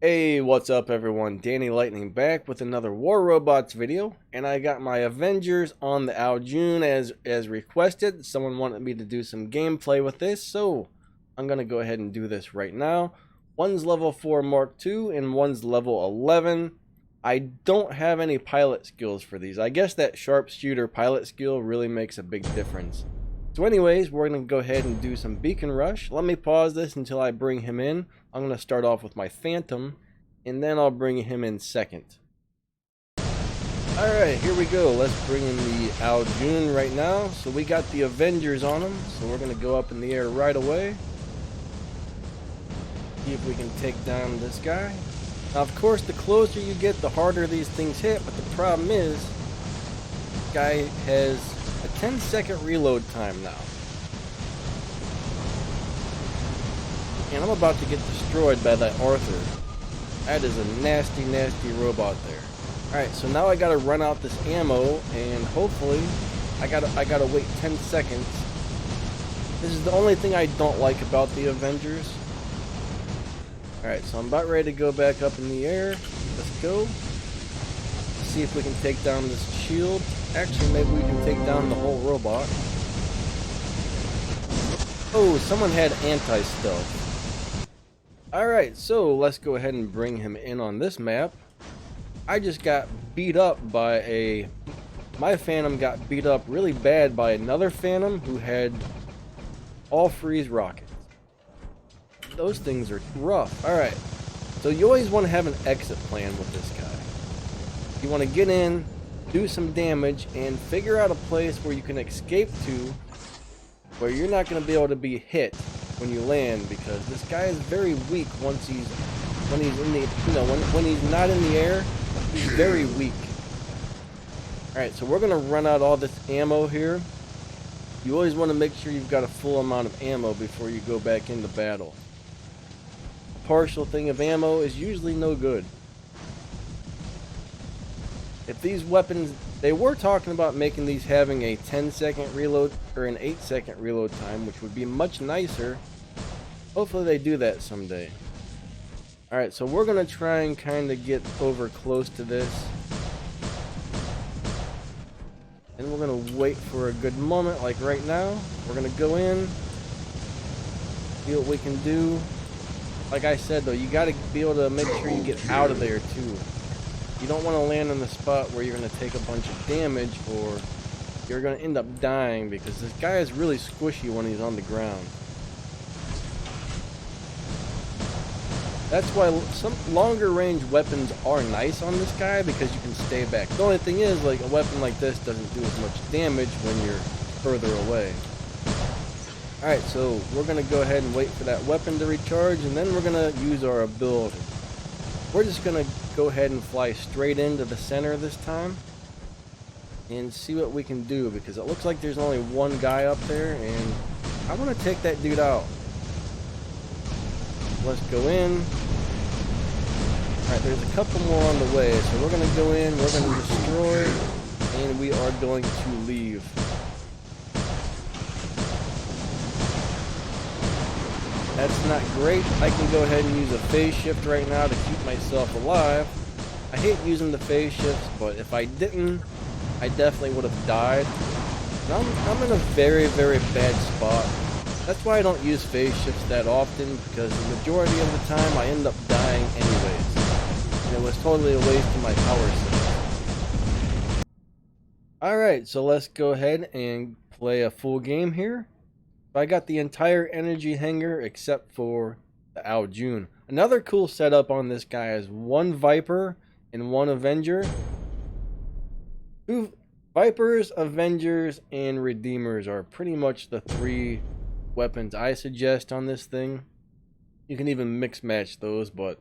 Hey, what's up everyone? Danny Lightning back with another War Robots video, and I got my Avengers on the Jun as requested. Someone wanted me to do some gameplay with this, so I'm gonna go ahead and do this right now. One's level 4 Mark II and one's level 11. I don't have any pilot skills for these. I guess that sharpshooter pilot skill really makes a big difference. So anyways, we're going to go ahead and do some beacon rush. Let me pause this until I bring him in. I'm going to start off with my Phantom, and then I'll bring him in second. Alright, here we go. Let's bring in the Jun right now. So we got the Avengers on him, so we're going to go up in the air right away. See if we can take down this guy. Now, of course, the closer you get, the harder these things hit, but the problem is, this guy has a 10-second reload time now. And I'm about to get destroyed by that Arthur. That is a nasty, nasty robot there. Alright, so now I gotta run out this ammo, and hopefully, I gotta wait 10 seconds. This is the only thing I don't like about the Avengers. Alright, so I'm about ready to go back up in the air. Let's go. Let's see if we can take down this shield. Actually, maybe we can take down the whole robot. Oh, someone had anti-stealth. Alright, so let's go ahead and bring him in on this map. I just got beat up by my Phantom got beat up really bad by another Phantom who had all freeze rockets. Those things are rough. Alright, so you always want to have an exit plan with this guy. You want to get in, do some damage, and figure out a place where you can escape to where you're not going to be able to be hit when you land, because this guy is very weak when he's in the, when he's not in the air, he's very weak. Alright, so we're going to run out all this ammo here. You always want to make sure you've got a full amount of ammo before you go back into battle. A partial thing of ammo is usually no good. If these weapons, they were talking about making these having a 10-second reload or an 8-second reload time, which would be much nicer. Hopefully they do that someday. Alright, so we're going to try and kind of get over close to this. And we're going to wait for a good moment, like right now. We're going to go in, see what we can do. Like I said, though, you got to be able to make sure you get out of there, too. You don't want to land on the spot where you're going to take a bunch of damage, or you're going to end up dying, because this guy is really squishy when he's on the ground. That's why some longer range weapons are nice on this guy, because you can stay back. The only thing is, like, a weapon like this doesn't do as much damage when you're further away. Alright, so we're going to go ahead and wait for that weapon to recharge, and then we're going to use our ability. We're just going to go ahead and fly straight into the center this time and see what we can do, because it looks like there's only one guy up there, and I want to take that dude out. Let's go in. Alright, there's a couple more on the way, so we're going to go in, we're going to destroy, and we are going to leave. That's not great. I can go ahead and use a phase shift right now to keep myself alive. I hate using the phase shifts, but if I didn't, I definitely would have died. I'm in a very, very bad spot. That's why I don't use phase shifts that often, because the majority of the time I end up dying anyways. And it was totally a waste of my power system. Alright, so let's go ahead and play a full game here. I got the entire energy hangar except for the Jun. Another cool setup on this guy is one Viper and one Avenger. Two Vipers, Avengers, and Redeemers are pretty much the three weapons I suggest on this thing. You can even mix match those, but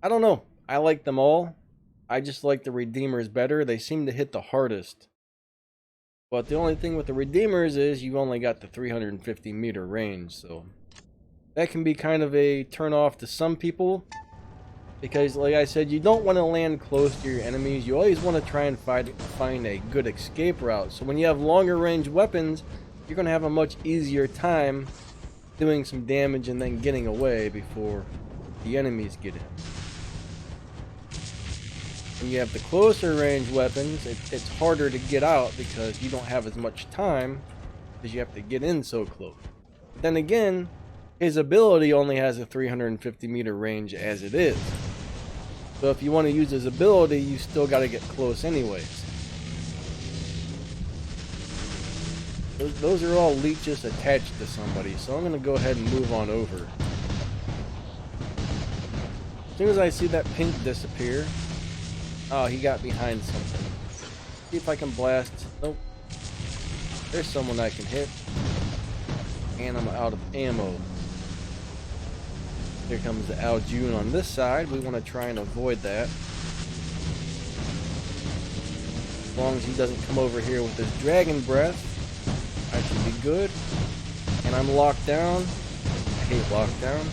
I don't know. I like them all. I just like the Redeemers better. They seem to hit the hardest. But the only thing with the Redeemers is you only got the 350 meter range, so that can be kind of a turn off to some people, because like I said, you don't want to land close to your enemies. You always want to try and find a good escape route. So when you have longer range weapons, you're going to have a much easier time doing some damage and then getting away before the enemies get in. When you have the closer range weapons, it's harder to get out because you don't have as much time because you have to get in so close. But then again, his ability only has a 350 meter range as it is. So if you want to use his ability, you still got to get close anyways. Those are all leeches attached to somebody, so I'm going to go ahead and move on over. As soon as I see that pink disappear... Oh, he got behind something. See if I can blast. Nope. There's someone I can hit. And I'm out of ammo. Here comes the Jun on this side. We want to try and avoid that. As long as he doesn't come over here with his dragon breath, I should be good. And I'm locked down. I hate lockdown.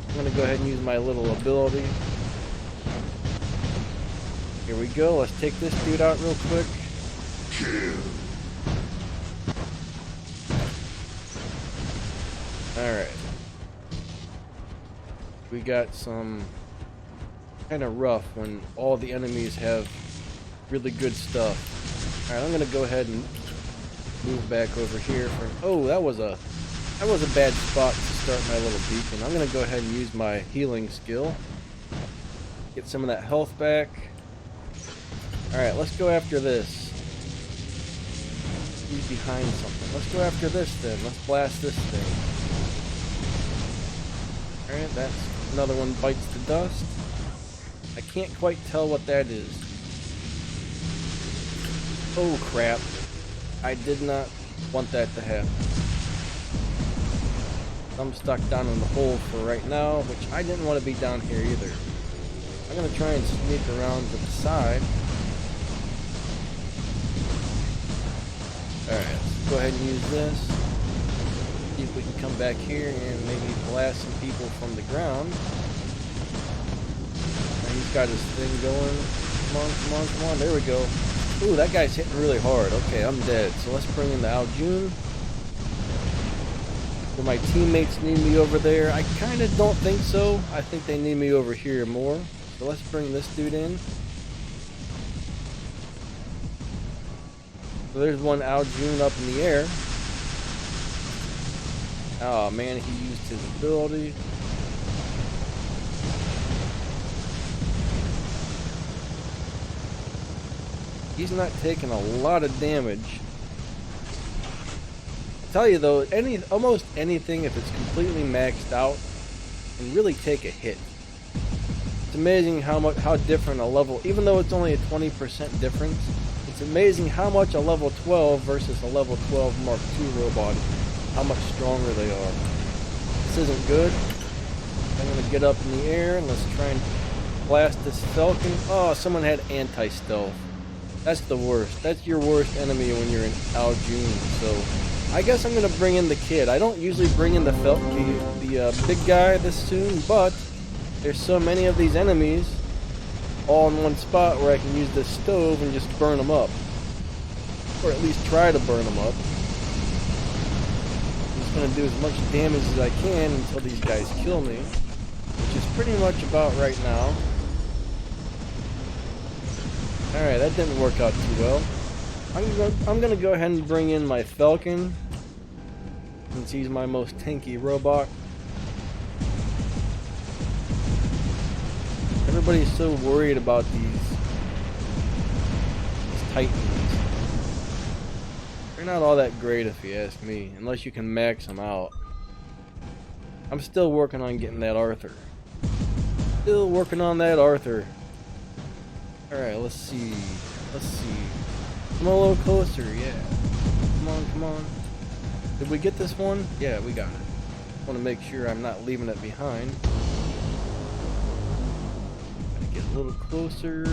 I'm going to go ahead and use my little ability. Here we go. Let's take this dude out real quick. Alright. We got some kind of rough when all the enemies have really good stuff. Alright, I'm going to go ahead and move back over here. Oh, that was a bad spot to start my little beacon. I'm going to go ahead and use my healing skill. Get some of that health back. Alright, let's go after this. He's behind something. Let's go after this then. Let's blast this thing. Alright, that's another one bites the dust. I can't quite tell what that is. Oh crap. I did not want that to happen. I'm stuck down in the hole for right now, which I didn't want to be down here either. I'm going to try and sneak around to the side. Alright, let's go ahead and use this. See if we can come back here and maybe blast some people from the ground. And he's got his thing going. Come on, come on, come on. There we go. Ooh, that guy's hitting really hard. Okay, I'm dead. So let's bring in the Jun. Do my teammates need me over there? I kind of don't think so. I think they need me over here more. So let's bring this dude in. So there's one Jun up in the air. Oh man, he used his ability. He's not taking a lot of damage. I tell you though, almost anything, if it's completely maxed out, can really take a hit. It's amazing how different a level, even though it's only a 20% difference. It's amazing how much a level 12 versus a level 12 Mark II robot, how much stronger they are. This isn't good. I'm going to get up in the air and let's try and blast this Falcon. Oh, someone had anti-stealth. That's the worst. That's your worst enemy when you're in Jun. So I guess I'm going to bring in the kid. I don't usually bring in the big guy this soon, but there's so many of these enemies all in one spot where I can use this stove and just burn them up. Or at least try to burn them up. I'm just going to do as much damage as I can until these guys kill me. Which is pretty much about right now. Alright, that didn't work out too well. I'm going to go ahead and bring in my Falcon. Since he's my most tanky robot. Everybody's so worried about these Titans. They're not all that great if you ask me, unless you can max them out. I'm still working on getting that Arthur. Still working on that Arthur. Alright, let's see. Let's see. Come a little closer, yeah. Come on, come on. Did we get this one? Yeah, we got it. I want to make sure I'm not leaving it behind. Get a little closer.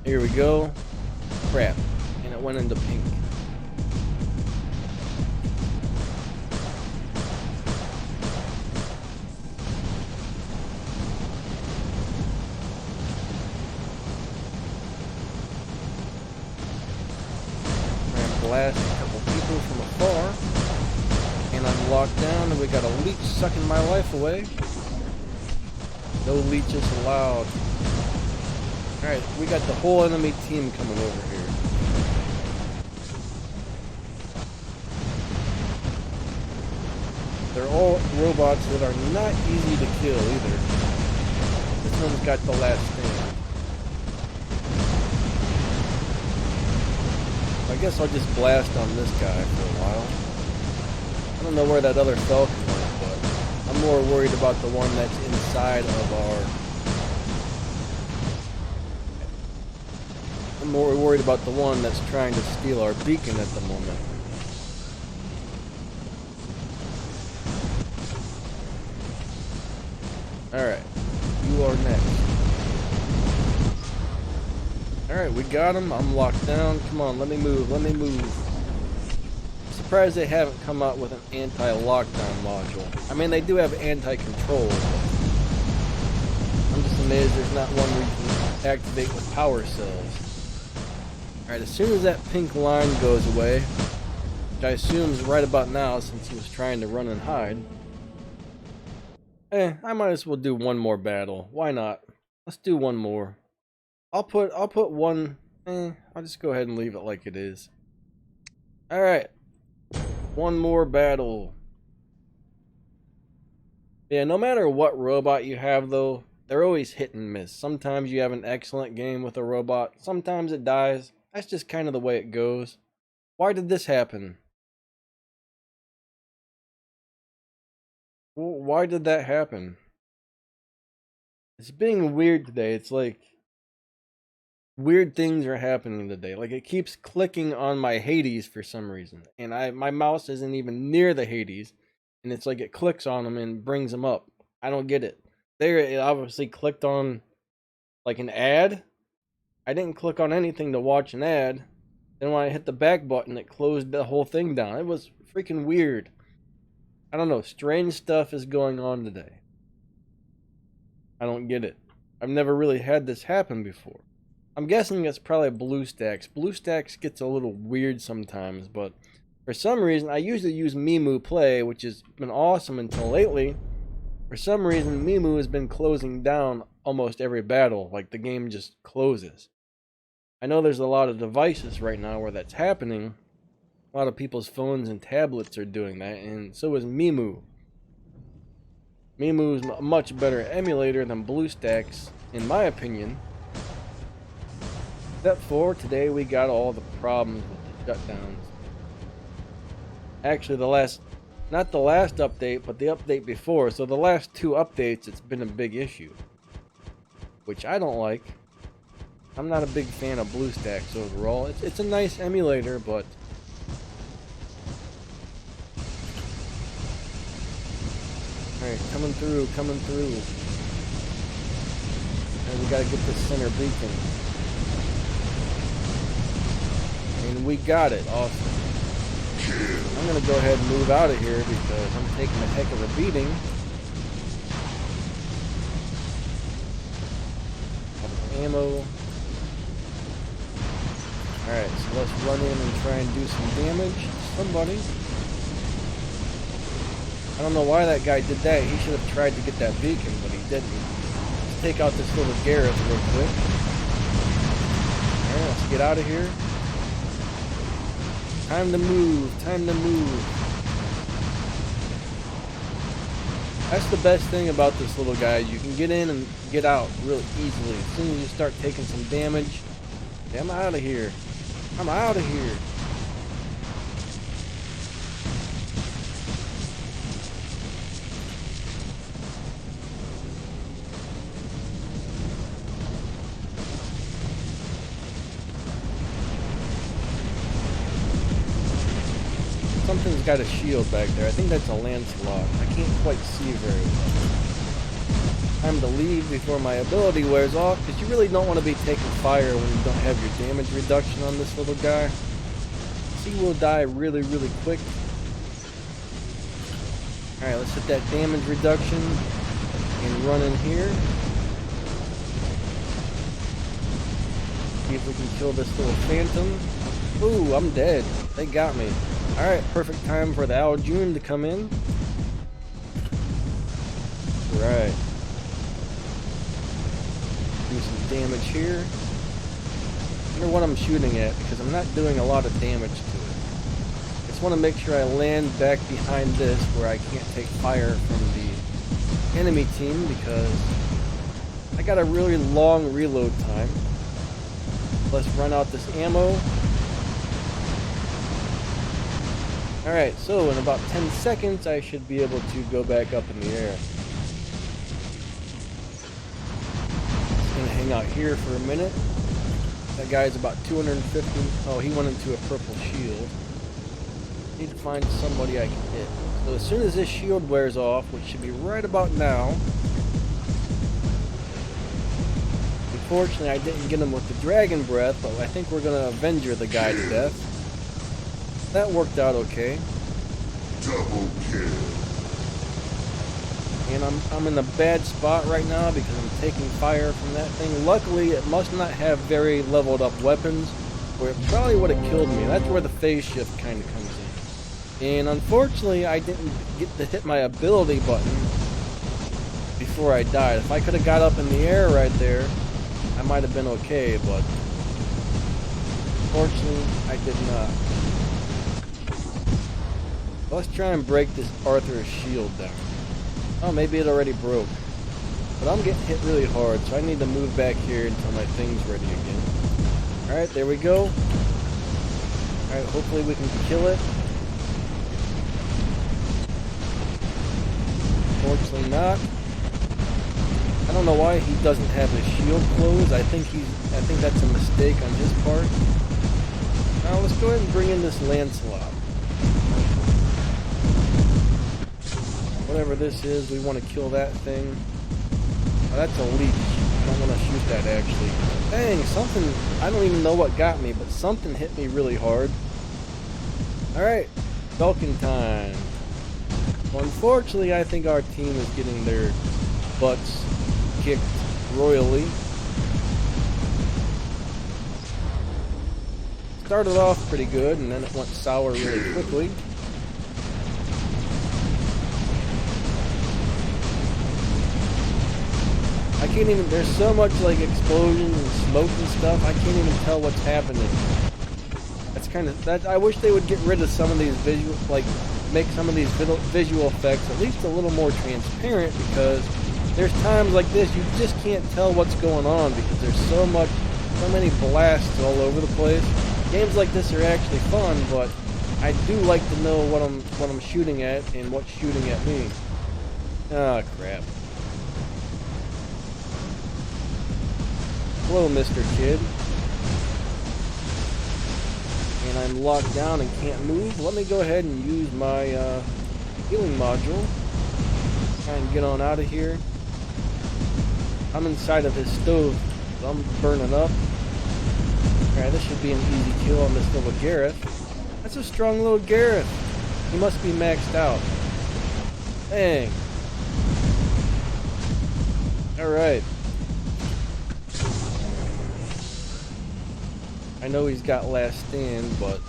Here we go. Crap. And it went into pink. Blast a couple people from afar, and I'm locked down and we got a leech sucking my life away. No leeches allowed. Alright, we got the whole enemy team coming over here. They're all robots that are not easy to kill either. This one's got the last stand. I guess I'll just blast on this guy for a while. I don't know where that other Falcon went, but I'm more worried about the one that's inside of our... I'm more worried about the one that's trying to steal our beacon at the moment. Alright, you are next. Alright, we got him. I'm locked down. Come on, let me move, let me move. I'm surprised they haven't come out with an anti-lockdown module. I mean, they do have anti-control. I'm just amazed there's not one where you can activate with power cells. Alright, as soon as that pink line goes away, which I assume is right about now since he was trying to run and hide, I might as well do one more battle. Why not? Let's do one more. I'll put one, I'll just go ahead and leave it like it is. Alright. One more battle. Yeah, no matter what robot you have though, they're always hit and miss. Sometimes you have an excellent game with a robot, sometimes it dies. That's just kind of the way it goes. Why did this happen? Well, why did that happen? It's being weird today. It's like weird things are happening today. Like it keeps clicking on my Hades for some reason. And my mouse isn't even near the Hades. And it's like it clicks on them and brings them up. I don't get it. There, it obviously clicked on like an ad. I didn't click on anything to watch an ad. Then when I hit the back button, it closed the whole thing down. It was freaking weird. I don't know. Strange stuff is going on today. I don't get it. I've never really had this happen before. I'm guessing it's probably BlueStacks. BlueStacks gets a little weird sometimes, but for some reason, I usually use Mimu Play, which has been awesome until lately. For some reason, Mimu has been closing down almost every battle. Like the game just closes. I know there's a lot of devices right now where that's happening. A lot of people's phones and tablets are doing that, and so is Mimu. Mimu is a much better emulator than BlueStacks, in my opinion. Except for today we got all the problems with the shutdowns. Actually, not the last update, but the update before. So the last two updates, it's been a big issue. Which I don't like. I'm not a big fan of BlueStacks overall. It's a nice emulator, but alright, coming through. And we gotta get this center beacon. And we got it. Awesome. I'm gonna go ahead and move out of here because I'm taking a heck of a beating. Ammo. Alright, so let's run in and try and do some damage to somebody. I don't know why that guy did that. He should have tried to get that beacon, but he didn't. Let's take out this little Gareth real quick. Alright, let's get out of here. Time to move. That's the best thing about this little guy. You can get in and get out real easily. As soon as you start taking some damage, yeah, I'm out of here. Something's got a shield back there. I think that's a Lancelot. I can't quite see very well. Time to leave before my ability wears off, because you really don't want to be taking fire when you don't have your damage reduction on this little guy. He will die really, really quick. Alright, let's hit that damage reduction and run in here. See if we can kill this little phantom. Ooh, I'm dead. They got me. Alright, perfect time for the Jun to come in. Right. damage here. I wonder what I'm shooting at because I'm not doing a lot of damage to it. Just want to make sure I land back behind this where I can't take fire from the enemy team because I got a really long reload time. Let's run out this ammo. Alright, so in about 10 seconds I should be able to go back up in the air. Just gonna hang out here for a minute. That guy's about 250. Oh, he went into a purple shield. Need to find somebody I can hit. So as soon as this shield wears off, which should be right about now. Unfortunately, I didn't get him with the dragon breath, but I think we're gonna Avenger the guy to death. That worked out okay. Double kill. And I'm in a bad spot right now because I'm taking fire from that thing. Luckily, it must not have very leveled up weapons, or it probably would have killed me. That's where the phase shift kind of comes in. And unfortunately, I didn't get to hit my ability button before I died. If I could have got up in the air right there, I might have been okay, but unfortunately, I did not. Let's try and break this Arthur's shield down. Oh, maybe it already broke. But I'm getting hit really hard, so I need to move back here until my thing's ready again. Alright, there we go. Alright, hopefully we can kill it. Unfortunately not. I don't know why he doesn't have his shield closed. I think that's a mistake on his part. Now let's go ahead and bring in this Lancelot. Whatever this is, we want to kill that thing. Oh, that's a leech. I don't want to shoot that actually. Dang, something, I don't even know what got me, but something hit me really hard. Alright, Falcon time. Well, unfortunately, I think our team is getting their butts kicked royally. Started off pretty good, and then it went sour really quickly. I can't even, there's so much like explosions and smoke and stuff, I can't even tell what's happening. That's kind of, that, I wish they would get rid of some of these visual, like, make some of these visual effects at least a little more transparent, because there's times like this you just can't tell what's going on because there's so many blasts all over the place. Games like this are actually fun, but I do like to know what I'm shooting at and what's shooting at me. Ah, crap. Hello, Mr. Kid. And I'm locked down and can't move. Let me go ahead and use my healing module. Try and get on out of here. I'm inside of his stove, so I'm burning up. Alright, this should be an easy kill on this little Gareth. That's a strong little Gareth. He must be maxed out. Dang. Alright. I know he's got last stand, but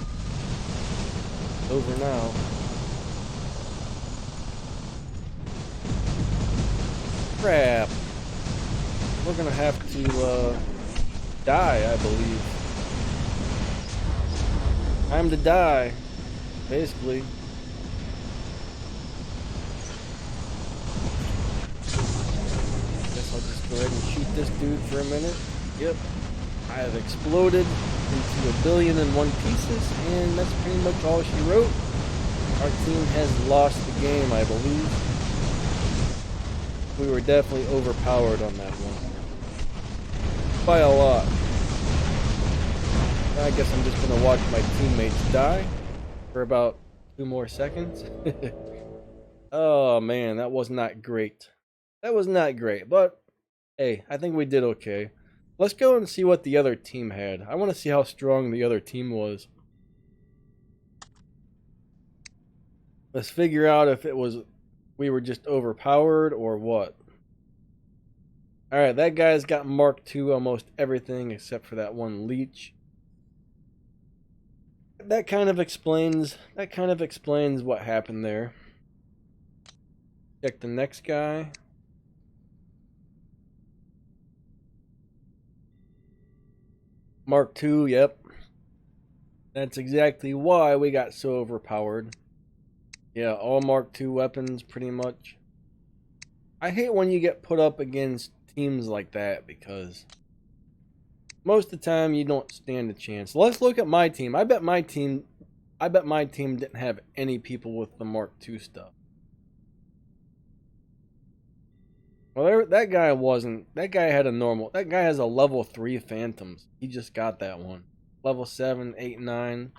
it's over now. Crap. We're gonna have to die, I believe. Time to die, basically. Guess I'll just go ahead and shoot this dude for a minute. Yep. I have exploded into 1,000,000,001 pieces, and that's pretty much all she wrote. Our team has lost the game, I believe. We were definitely overpowered on that one. By a lot. I guess I'm just going to watch my teammates die for about 2 more seconds. Oh man, that was not great. That was not great, but hey, I think we did okay. Let's go and see what the other team had. I want to see how strong the other team was. Let's figure out if it was we were just overpowered or what. Alright, that guy's got Mark II almost everything except for that one leech. That kind of explains what happened there. Check the next guy. Mark II, yep. That's exactly why we got so overpowered. Yeah, all Mark II weapons, pretty much. I hate when you get put up against teams like that because most of the time you don't stand a chance. Let's look at my team. I bet my team didn't have any people with the Mark II stuff. Well, that guy wasn't. That guy had a normal. That guy has a level 3 Phantoms. He just got that one. Level 7, 8, 9.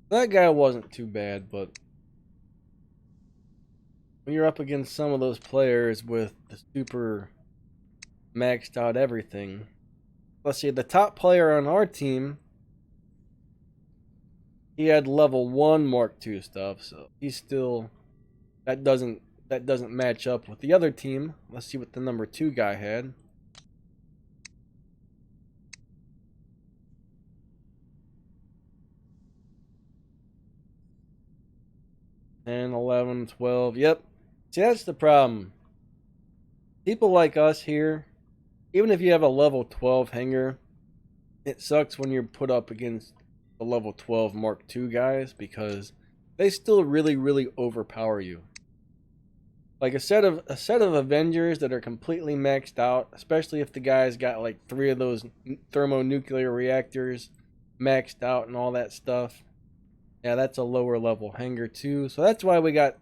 That guy wasn't too bad, but when you're up against some of those players with the super maxed out everything. Let's see, the top player on our team, he had level 1 Mark II stuff, so he's still that doesn't match up with the other team. Let's see what the number 2 guy had. And 11, 12. Yep. See, that's the problem. People like us here, even if you have a level 12 hanger, it sucks when you're put up against the level 12 Mark II guys because they still really overpower you. Like a set of Avengers that are completely maxed out, especially if the guy's got like 3 of those thermonuclear reactors maxed out and all that stuff. Yeah, that's a lower level hanger too. So that's why we got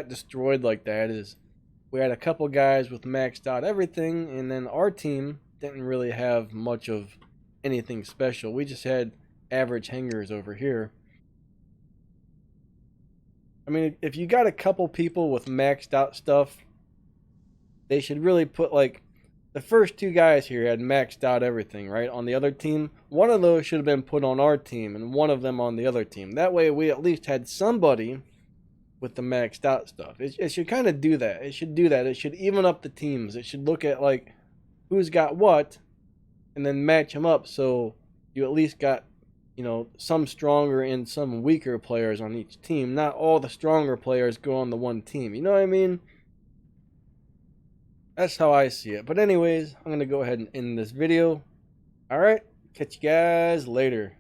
destroyed like that. Is we had a couple guys with maxed out everything, and then our team didn't really have much of anything special. We just had average hangers over here. I mean, if you got a couple people with maxed out stuff, they should really put like the first 2 guys here had maxed out everything, right? On the other team, one of those should have been put on our team and one of them on the other team. That way we at least had somebody with the maxed out stuff. It should kind of do that. It should do that. It should even up the teams. It should look at like who's got what and then match them up so you at least got, some stronger and some weaker players on each team. Not all the stronger players go on the one team. You know what I mean? That's how I see it. But anyways, I'm going to go ahead and end this video. Alright, catch you guys later.